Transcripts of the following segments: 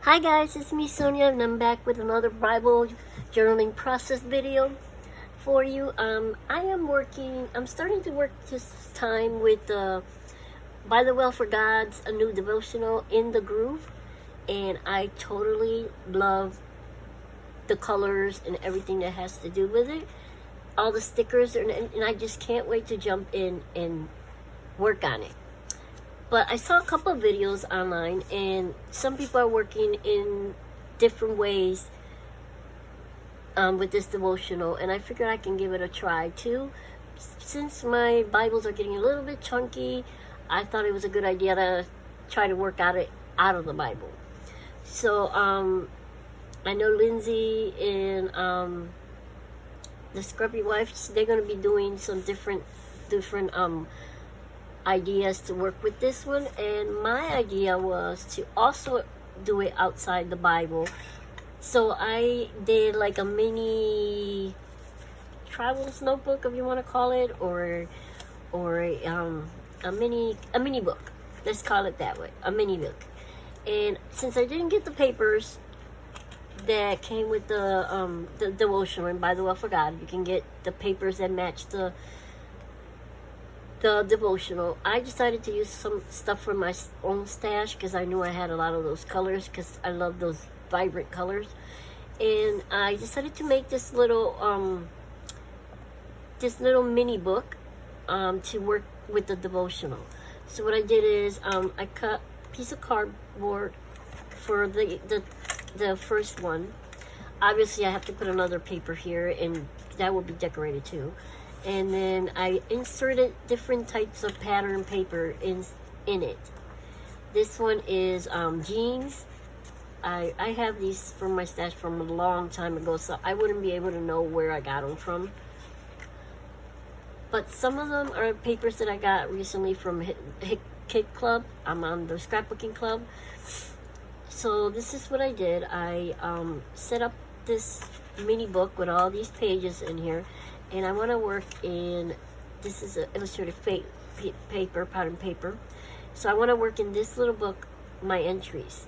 Hi guys, it's me Sonia and I'm back with another Bible journaling process video for you. I'm starting to work this time with By the Well for God's a new devotional in the groove, and I totally love the colors and everything that has to do with it. All the stickers and I just can't wait to jump in and work on it. But I saw a couple of videos online, and some people are working in different ways with this devotional, and I figured I can give it a try too. Since my Bibles are getting a little bit chunky, I thought it was a good idea to try to work out of the Bible. So I know Lindsay and the Scrubby Wife, they're going to be doing some different ideas to work with this one, and my idea was to also do it outside the Bible. So I did like a mini travels notebook, if you want to call it, or a mini book. Let's call it that way, a mini book. And since I didn't get the papers that came with the devotional, and by the way, I forgot, you can get the papers that match the devotional. I decided to use some stuff from my own stash because I knew I had a lot of those colors, because I love those vibrant colors. And I decided to make this little mini book to work with the devotional. So what I did is I cut a piece of cardboard for the first one. Obviously I have to put another paper here, and that will be decorated too. And then I inserted different types of pattern paper in it. This one is jeans. I have these from my stash from a long time ago, so I wouldn't be able to know where I got them from. But some of them are papers that I got recently from Kid Club. I'm on the scrapbooking club. So this is what I did. I set up this mini book with all these pages in here. And I want to work in, this is an illustrated paper, pattern paper. So I want to work in this little book, my entries.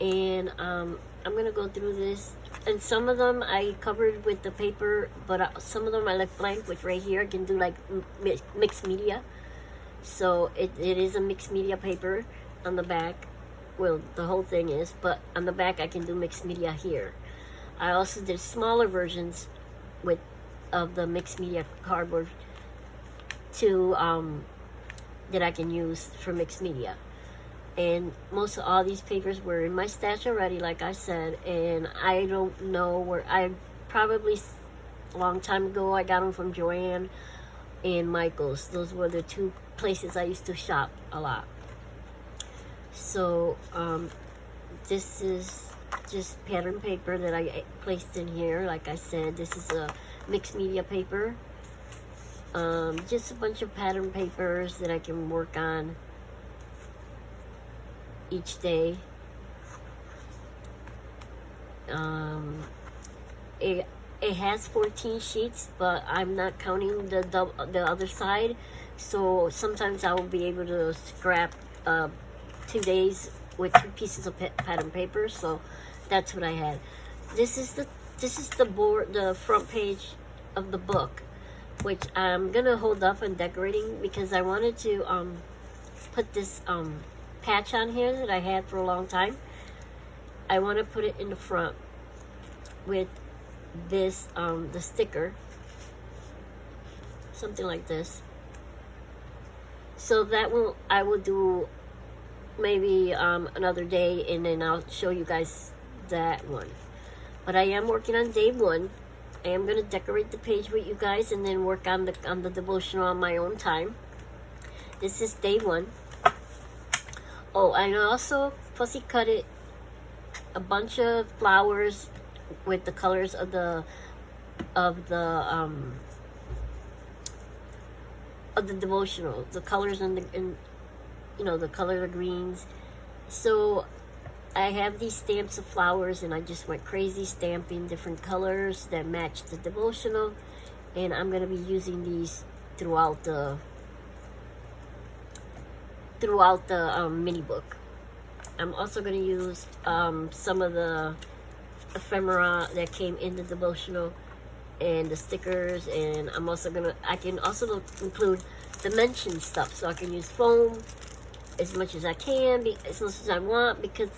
And I'm going to go through this. And some of them I covered with the paper, but some of them I left blank, which right here I can do like mixed media. So it is a mixed media paper on the back. Well, the whole thing is, but on the back I can do mixed media here. I also did smaller versions of the mixed media cardboard to that I can use for mixed media. And most of all these papers were in my stash already, like I said, and I don't know where. I probably a long time ago I got them from Joanne and Michael's. Those were the two places I used to shop a lot. So this is just pattern paper that I placed in here. Like I said, this is a mixed media paper. Just a bunch of pattern papers that I can work on each day. It has 14 sheets, but I'm not counting the other side. So sometimes I will be able to scrap 2 days with 2 pieces of pattern paper. So that's what I had. This is the front page of the book, which I'm gonna hold off on decorating because I wanted to put this patch on here that I had for a long time. I want to put it in the front with this the sticker, something like this. So that I will do maybe another day, and then I'll show you guys that one. But I am working on day one. I am going to decorate the page with you guys and then work on the devotional on my own time. This is day one. Oh, and I also fussy cut it a bunch of flowers with the colors of the devotional, the colors and you know, the color of greens. So I have these stamps of flowers, and I just went crazy stamping different colors that match the devotional, and I'm going to be using these throughout the mini book. I'm also going to use some of the ephemera that came in the devotional and the stickers, and I can also include dimension stuff, so I can use foam as much as I can, as much as I want, because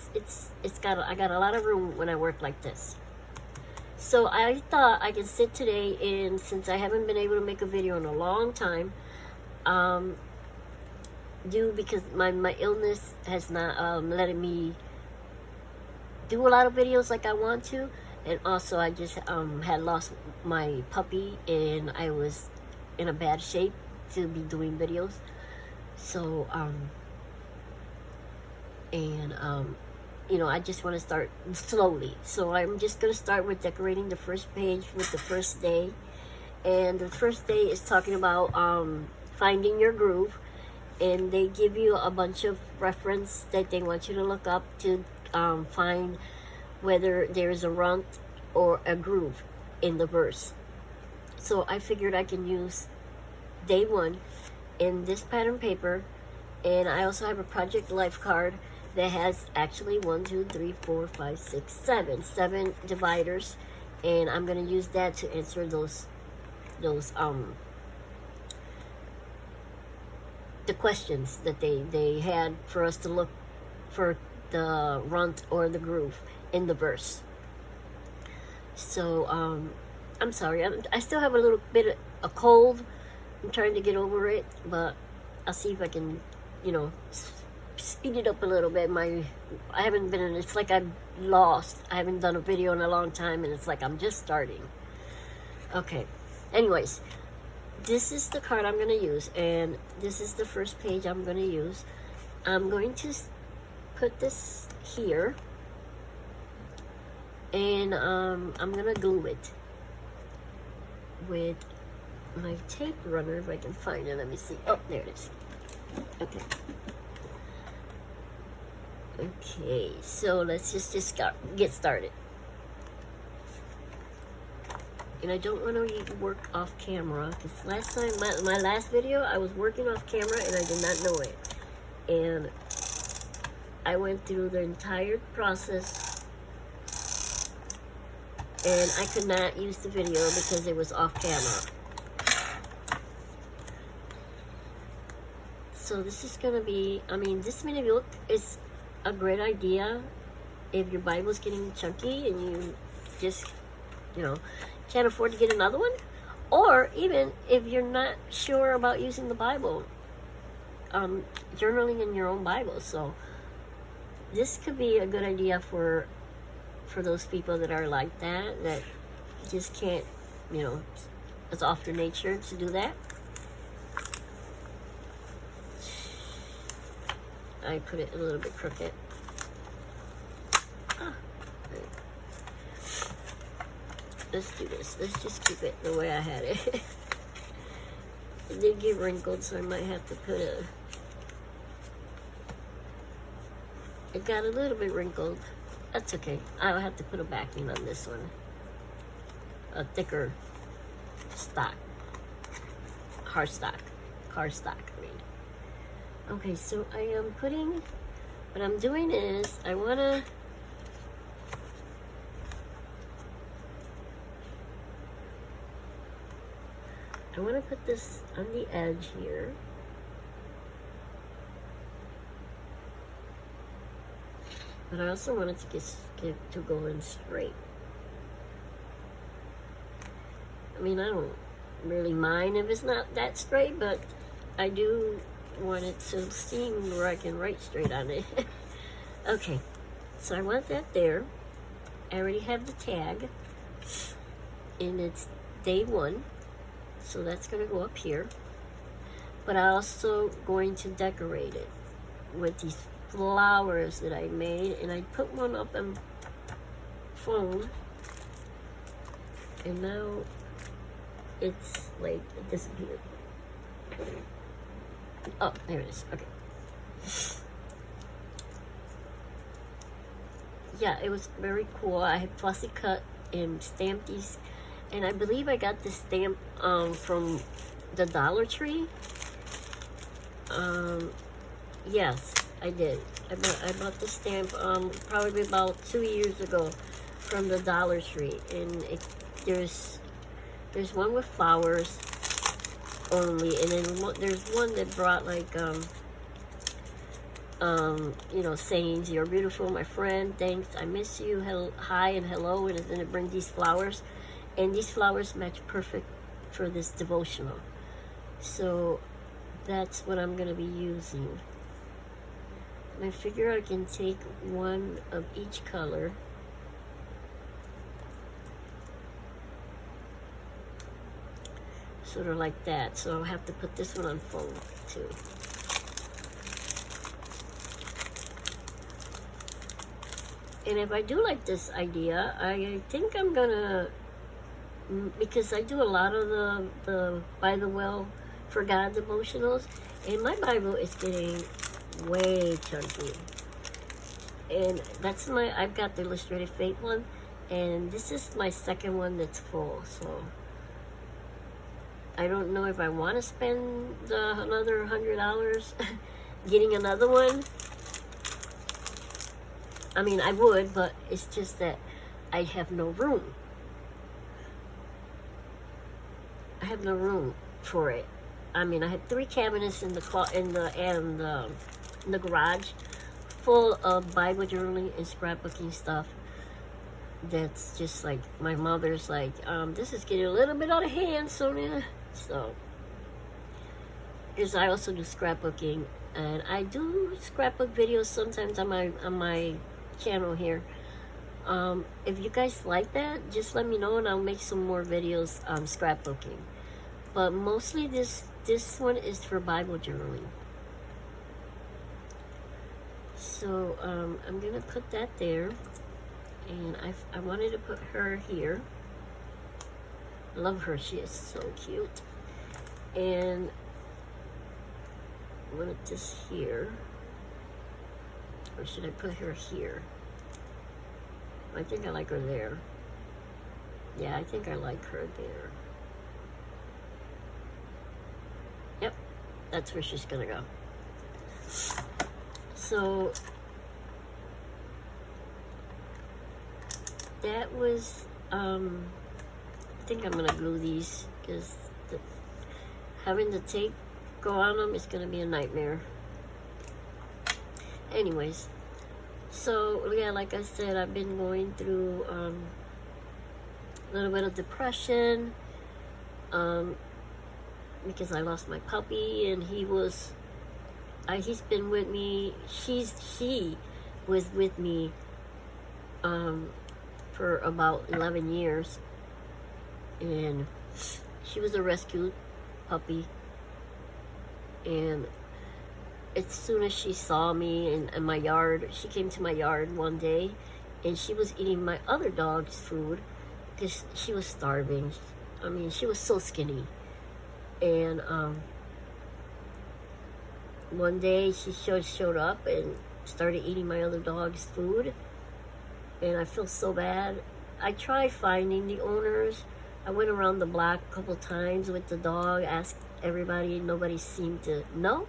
I got a lot of room when I work like this. So I thought I could sit today, and since I haven't been able to make a video in a long time, because my illness has not letting me do a lot of videos like I want to, and also I just had lost my puppy, and I was in a bad shape to be doing videos. So you know, I just want to start slowly. So I'm just going to start with decorating the first page with the first day. And the first day is talking about finding your groove. And they give you a bunch of reference that they want you to look up to find whether there is a runt or a groove in the verse. So I figured I can use day 1 in this pattern paper. And I also have a Project Life card that has actually 1, 2, 3, 4, 5, 6, 7 dividers, and I'm gonna use that to answer those the questions that they had for us to look for the runt or the groove in the verse. So I'm sorry, I still have a little bit of a cold. I'm trying to get over it, but I'll see if I can, you know, speed it up a little bit. I haven't been in, it's like I'm lost. I haven't done a video in a long time, and it's like I'm just starting. Okay, anyways, this is the card I'm going to use, and this is the first page I'm going to use. I'm going to put this here, and I'm going to glue it with my tape runner, if I can find it. Let me see. Oh, there it is. Okay. Okay, so let's just get started. And I don't want to work off camera, because last time, my last video, I was working off camera and I did not know it. And I went through the entire process, and I could not use the video because it was off camera. So this is going to be, I mean, this mini book is a great idea if your Bible's getting chunky and you just, you know, can't afford to get another one, or even if you're not sure about using the Bible, journaling in your own Bible. So this could be a good idea for those people that are like that just can't, you know, it's off their nature to do that. I put it a little bit crooked. Right. Let's do this. Let's just keep it the way I had it. It did get wrinkled, so I might have to put it got a little bit wrinkled. That's okay. I'll have to put a backing on this one. A thicker stock. Cardstock. I mean. Okay, so I am putting, what I'm doing is, I want to put this on the edge here. But I also want it to get to go in straight. I mean, I don't really mind if it's not that straight, but I do want it to seem where I can write straight on it. Okay, so I want that there. I already have the tag, and it's day 1, so that's going to go up here. But I'm also going to decorate it with these flowers that I made, and I put one up in foam, and now it's like it disappeared. Oh, there it is. Okay. Yeah, it was very cool. I had fussy cut and stamped these, and I believe I got this stamp from the Dollar Tree. Yes, I did. I bought the stamp probably about 2 years ago from the Dollar Tree, and there's one with flowers only, and then there's one that brought like you know, sayings. You're beautiful, my friend. Thanks. I miss you. Hi and hello, and then it brings these flowers, and these flowers match perfect for this devotional. So that's what I'm gonna be using. I figure I can take one of each color. Sort of like that. So I'll have to put this one on fold too. And if I do like this idea, I think I'm gonna, because I do a lot of the By the Well for God devotionals, and my Bible is getting way chunky. And that's I've got the Illustrated Fate one, and this is my second one that's full, so I don't know if I want to spend another $100 getting another one. I mean, I would, but it's just that I have no room. I have no room for it. I mean, I had 3 cabinets in the garage full of Bible journaling and scrapbooking stuff. That's just like, my mother's like, this is getting a little bit out of hand, Sonia. So, because I also do scrapbooking, and I do scrapbook videos sometimes on my channel here. If you guys like that, just let me know and I'll make some more videos on scrapbooking. But mostly this one is for Bible journaling. So I'm gonna put that there, and I wanted to put her here. Love her, she is so cute. And I wanted this here, or should I put her here? I think I like her there. Yeah, I think I like her there. Yep, that's where she's gonna go. So that was I think I'm gonna glue these, because having the tape go on them is gonna be a nightmare. Anyways, so yeah, like I said, I've been going through a little bit of depression because I lost my puppy, and he's been with me. She was with me for about 11 years, and she was a rescued puppy. And as soon as she saw me in my yard, she came to my yard one day, and she was eating my other dog's food because she was starving. I mean, she was so skinny. And one day she showed up and started eating my other dog's food, and I feel so bad. I tried finding the owners. I went around the block a couple times with the dog, asked everybody, nobody seemed to know.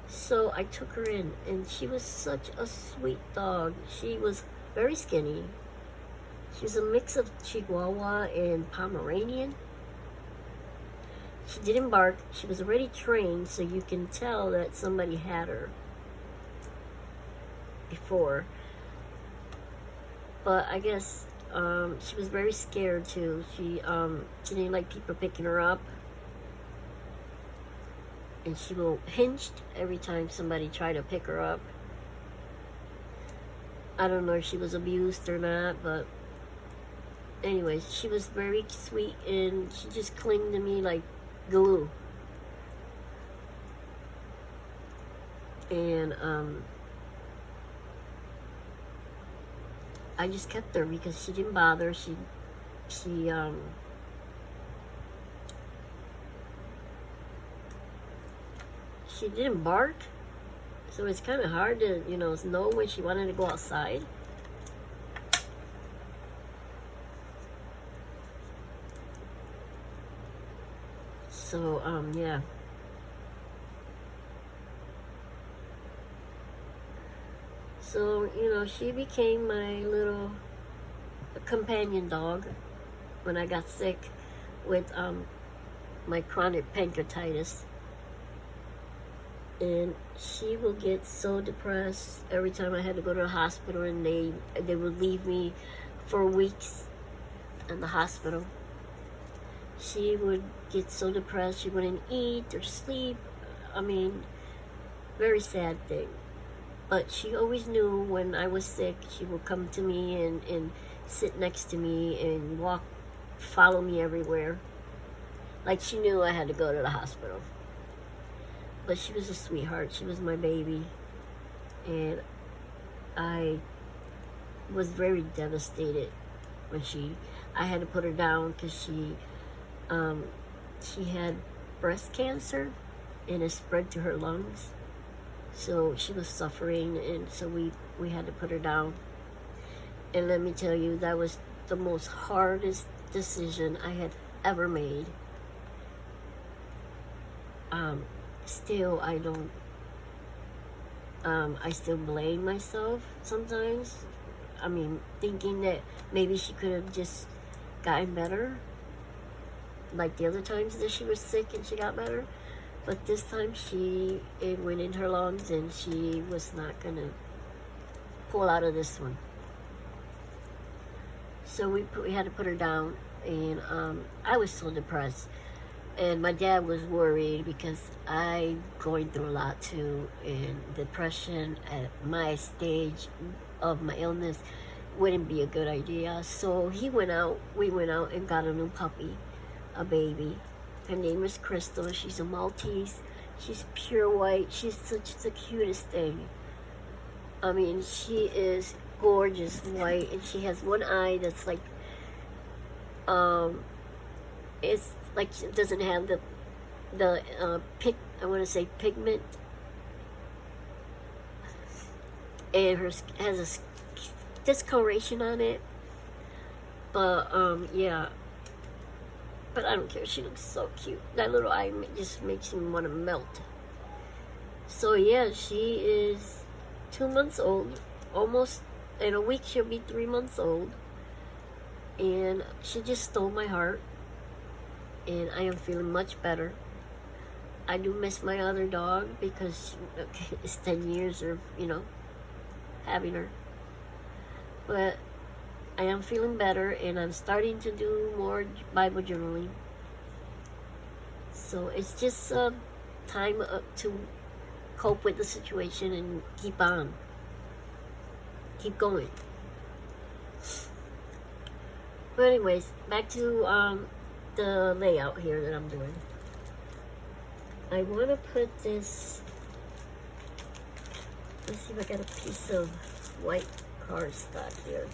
So I took her in, and she was such a sweet dog. She was very skinny. She was a mix of Chihuahua and Pomeranian. She didn't bark. She was already trained, so you can tell that somebody had her before. But I guess she was very scared too. She didn't like people picking her up, and she will hinged every time somebody tried to pick her up. I don't know if she was abused or not, but anyways, she was very sweet, and she just clung to me like glue. And I just kept her because she didn't bother. She didn't bark, so it's kind of hard to know when she wanted to go outside. So yeah. So, she became my little companion dog when I got sick with my chronic pancreatitis. And she will get so depressed every time I had to go to the hospital, and they would leave me for weeks in the hospital. She would get so depressed, she wouldn't eat or sleep. I mean, very sad thing. But she always knew when I was sick, she would come to me and sit next to me and follow me everywhere. Like she knew I had to go to the hospital. But she was a sweetheart. She was my baby. And I was very devastated when I had to put her down because she had breast cancer and it spread to her lungs. So she was suffering, and so we had to put her down. And let me tell you, that was the most hardest decision I had ever made. Still, I don't, I still blame myself sometimes. I mean, thinking that maybe she could have just gotten better, like the other times that she was sick and she got better. But this time it went in her lungs, and she was not gonna pull out of this one. So we had to put her down, and I was so depressed. And my dad was worried because I'm going through a lot too, and depression at my stage of my illness wouldn't be a good idea. So we went out and got a new puppy, a baby. Her name is Crystal. She's a Maltese. She's pure white. She's such the cutest thing. I mean, she is gorgeous white, and she has one eye that's like, it's like it doesn't have the I want to say pigment, and hers has a discoloration on it. But yeah. But I don't care. She looks so cute. That little eye just makes me want to melt. So yeah, she is 2 months old. Almost in a week she'll be 3 months old. And she just stole my heart. And I am feeling much better. I do miss my other dog because it's 10 years of, having her. But I am feeling better, and I'm starting to do more Bible journaling. So it's just time to cope with the situation and keep going. But anyways, back to the layout here that I'm doing. I want to put this, let's see if I got a piece of white cardstock here.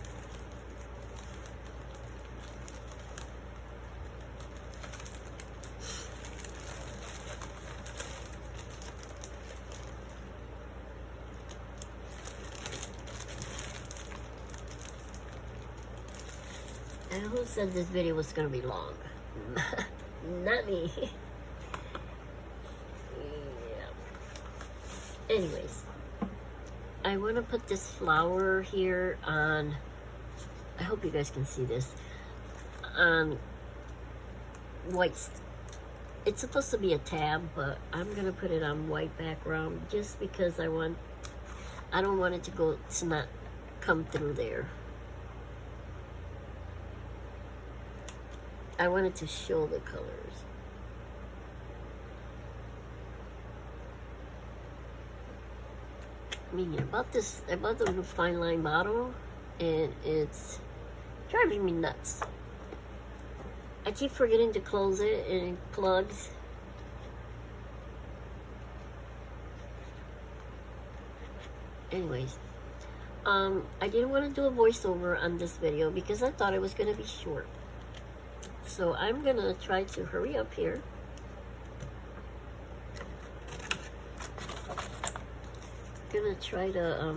And who said this video was going to be long? Not me. Yeah. Anyways, I want to put this flower here on, I hope you guys can see this, on white. It's supposed to be a tab, but I'm going to put it on white background just because I don't want it to not come through there. I wanted to show the colors. I mean, I bought the new fine line bottle, and it's driving me nuts. I keep forgetting to close it, and it plugs. Anyways, I didn't want to do a voiceover on this video because I thought it was going to be short. So I'm going to try to hurry up here. Gonna try to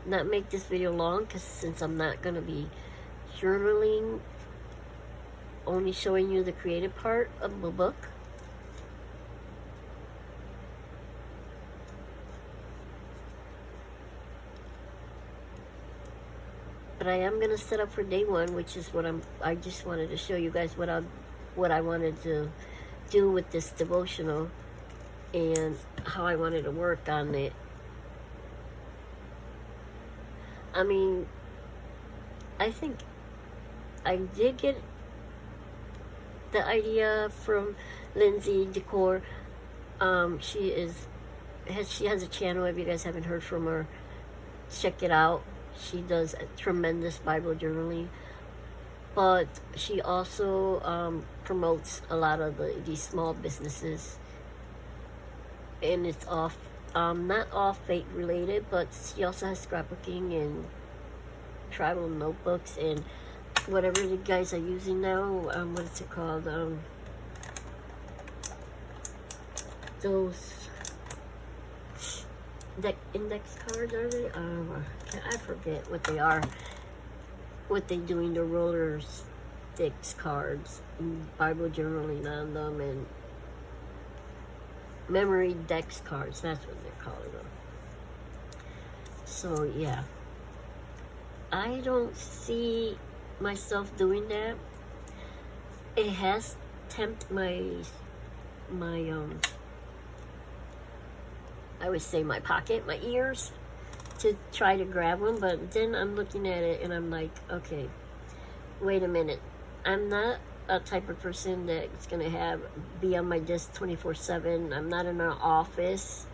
not make this video long, because since I'm not going to be journaling, only showing you the creative part of the book. but I am gonna set up for day one, which is what I just wanted to show you guys what I wanted to do with this devotional and how I wanted to work on it. I mean, I think I did get the idea from Lindsay Decor. She has a channel. If you guys haven't heard from her, check it out. She does a tremendous Bible journaling, but she also promotes a lot of these small businesses, and it's off not all faith related, but she also has scrapbooking and travel notebooks and whatever you guys are using now. What is it called? Those index cards, are they? I forget what they are. What they do in the roller sticks cards, and Bible journaling on them, and memory dex cards. That's what they're calling them. So yeah, I don't see myself doing that. It has tempted my I would say my pocket, my ears, to try to grab one, but then I'm looking at it and I'm like, okay, wait a minute. I'm not a type of person that's gonna be on my desk 24/7. I'm not in an office.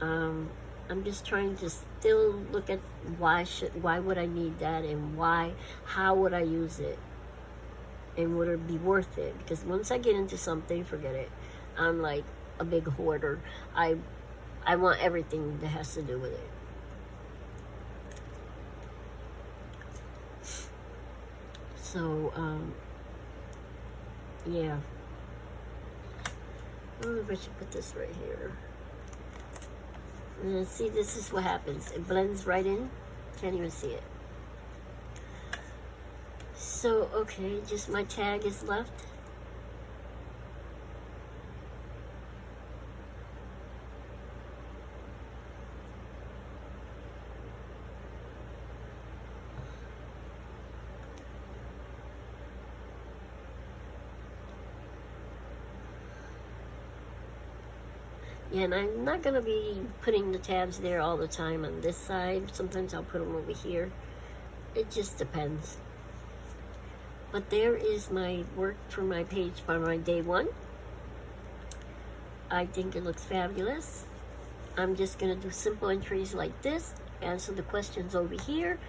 I'm just trying to still look at why would I need that, and how would I use it, and would it be worth it? Because once I get into something, forget it. I'm like a big hoarder. I want everything that has to do with it. So yeah. I wonder if I should put this right here. And see, this is what happens. It blends right in. Can't even see it. So, okay, just my tag is left. Yeah, and I'm not going to be putting the tabs there all the time on this side. Sometimes I'll put them over here. It just depends. But there is my work for my page for my day one. I think it looks fabulous. I'm just going to do simple entries like this, answer the questions over here,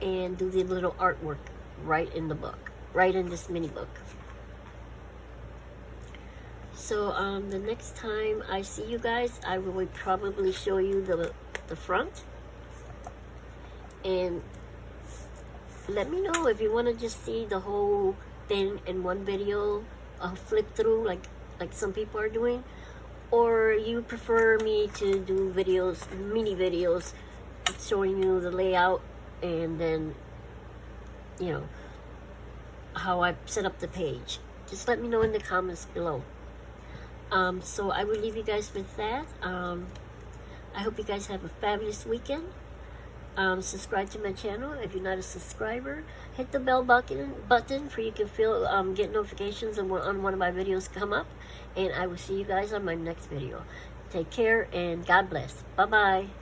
and do the little artwork right in the book, right in this mini book. So the next time I see you guys, I will probably show you the front. And let me know if you want to just see the whole thing in one video, flip through like some people are doing, or you prefer me to do videos, mini videos, showing you the layout and then, you know, how I set up the page. Just let me know in the comments below. So I will leave you guys with that. I hope you guys have a fabulous weekend. Subscribe to my channel if you're not a subscriber. Hit the bell button for you can get notifications on one of my videos come up. And I will see you guys on my next video. Take care and God bless. Bye-bye.